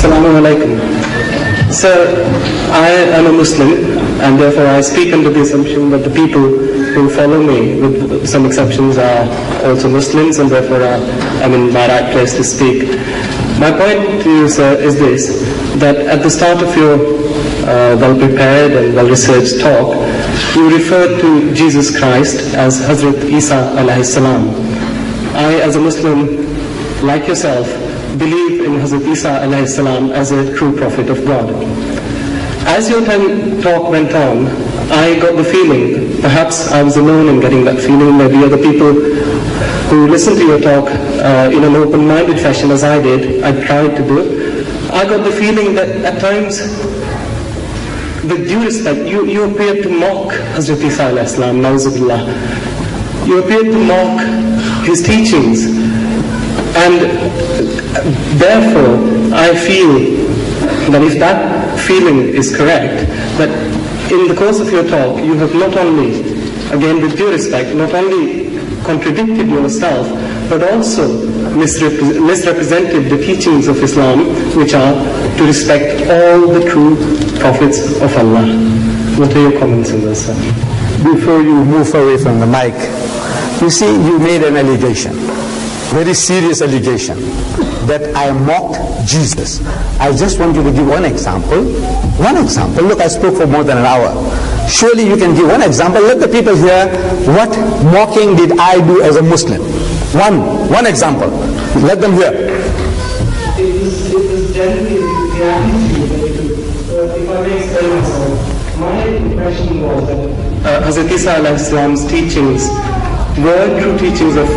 Assalamu alaikum. Sir, I am a Muslim, and therefore I speak under the assumption that the people who follow me, with some exceptions, are also Muslims, and therefore I'm in my right place to speak. My point to you, sir, is this, that at the start of your well-prepared and well-researched talk, you referred to Jesus Christ as Hazrat Isa alayhi salam. I, as a Muslim, like yourself, believe in Hazrat Isa alayhi salam as a true prophet of God. As your talk went on, I got the feeling, perhaps I was alone in getting that feeling, maybe other people who listened to your talk in an open-minded fashion as I did, I tried to do it. I got the feeling that at times, with due respect, you appeared to mock Hazrat Isa alayhi salam, na'uzubillah. You appeared to mock his teachings, and therefore I feel that if that feeling is correct, that in the course of your talk you have not only, again with due respect, not only contradicted yourself, but also misrepresented the teachings of Islam, which are to respect all the true prophets of Allah. What are your comments on this, sir? Before you move away from the mic, you see, you made an allegation, very serious allegation, that I mocked Jesus. I just want you to give one example. One example. Look, I spoke for more than an hour. Surely you can give one example. Let the people hear, what mocking did I do as a Muslim? One example. Let them hear. It was generally the attitude that you took. If I may explain myself, my impression was that Hazrat Isa alayhi salam's teachings were true teachings of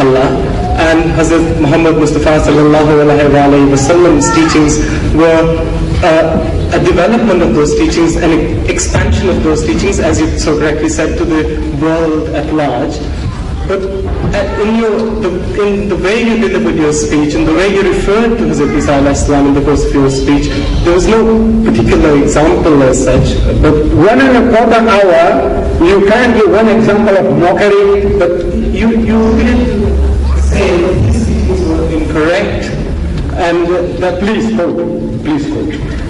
Allah, and Hazrat Muhammad Mustafa sallallahu alayhi wa sallam's teachings were a development of those teachings, an expansion of those teachings, as you so correctly said, to the world at large. But in the way you delivered your speech, and the way you referred to Hazrat Isa alayhi salam in the course of your speech, there was no particular example as such. But 1.25 hours, you can't give one example of mockery. But you did say that these teachings were incorrect, and that please hold.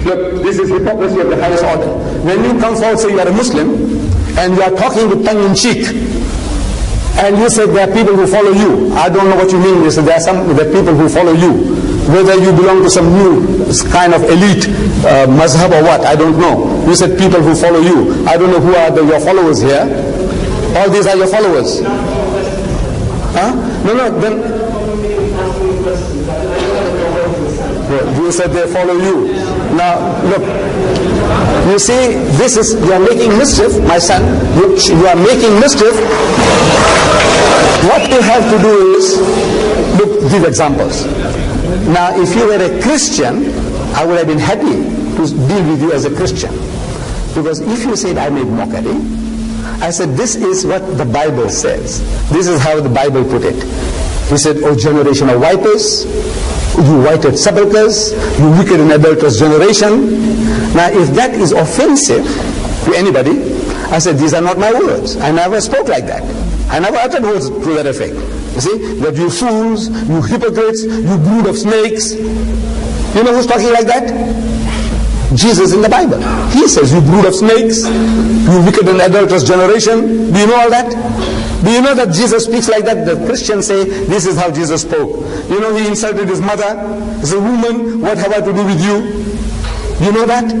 Look, this is hypocrisy of the highest order. When you come forward, say you are a Muslim, and you are talking with tongue in cheek, and you said there are people who follow you. I don't know what you mean. You said there are people who follow you. Whether you belong to some new kind of elite mazhab or what, I don't know. You said people who follow you. I don't know who are your followers here. All these are your followers. Huh? No, then you said they follow you. Now, look, you see, you are making mischief, my son. You are making mischief. What you have to do is, look, give examples. Now, if you were a Christian, I would have been happy to deal with you as a Christian. Because if you said I made mockery, I said this is what the Bible says. This is how the Bible put it. He said, "O generation of vipers, you whited sepulchres, you wicked and adulterous generation." Now, if that is offensive to anybody, I said, these are not my words. I never spoke like that. I never uttered words to that effect. You see, that you fools, you hypocrites, you brood of snakes. You know who's talking like that? Jesus in the Bible. He says, you brood of snakes, you wicked and adulterous generation. Do you know all that? Do you know that Jesus speaks like that? The Christians say, this is how Jesus spoke. You know, he insulted his mother. He said, woman, what have I to do with you? You know that?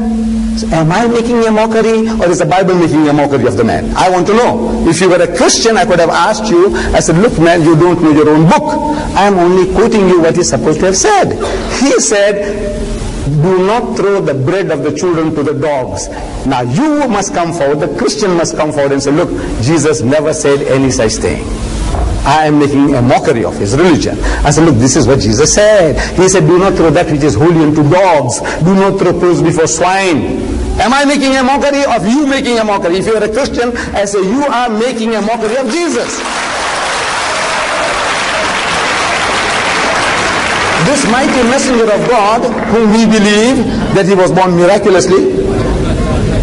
So am I making a mockery, or is the Bible making a mockery of the man? I want to know. If you were a Christian, I could have asked you. I said, look man, you don't know your own book. I am only quoting you what he's supposed to have said. He said, do not throw the bread of the children to the dogs. Now you must come forward, the Christian must come forward and say, look, Jesus never said any such thing. I am making a mockery of his religion. I said, look, this is what Jesus said. He said, do not throw that which is holy into dogs. Do not throw pearls before swine. Am I making a mockery of you making a mockery? If you are a Christian, I say, you are making a mockery of Jesus. This mighty messenger of God, whom we believe that he was born miraculously.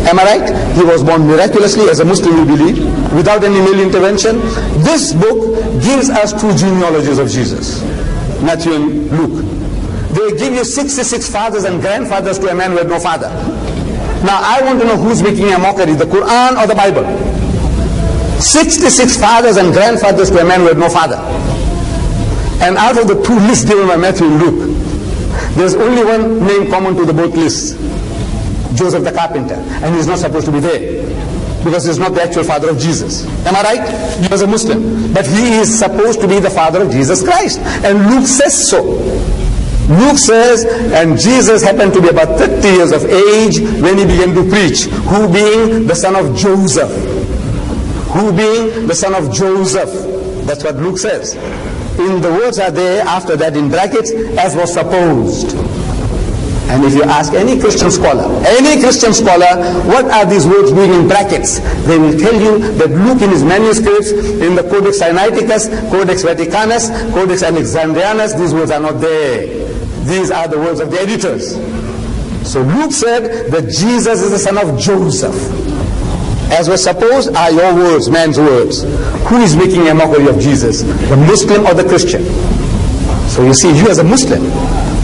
Am I right? He was born miraculously, as a Muslim we believe, without any male intervention. This book gives us two genealogies of Jesus, Matthew and Luke. They give you 66 fathers and grandfathers to a man who had no father. Now I want to know who's making a mockery, the Quran or the Bible? 66 fathers and grandfathers to a man who had no father. And out of the two lists given by Matthew and Luke, there's only one name common to the both lists, Joseph the carpenter, and he's not supposed to be there because he's not the actual father of Jesus. Am I right? He was a Muslim, but he is supposed to be the father of Jesus Christ, and Luke says so. Luke says, and Jesus happened to be about 30 years of age when he began to preach, who being the son of Joseph. Who being the son of Joseph. That's what Luke says. In the words are there after that in brackets, as was supposed. And if you ask any Christian scholar, what are these words doing in brackets? They will tell you that Luke in his manuscripts, in the Codex Sinaiticus, Codex Vaticanus, Codex Alexandrianus, these words are not there. These are the words of the editors. So Luke said that Jesus is the son of Joseph. As was supposed are your words, man's words. Who is making a mockery of Jesus? The Muslim or the Christian? So you see, you as a Muslim,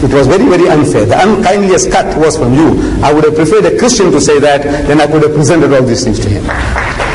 it was very, very unfair. The unkindliest cut was from you. I would have preferred a Christian to say that, then I could have presented all these things to him.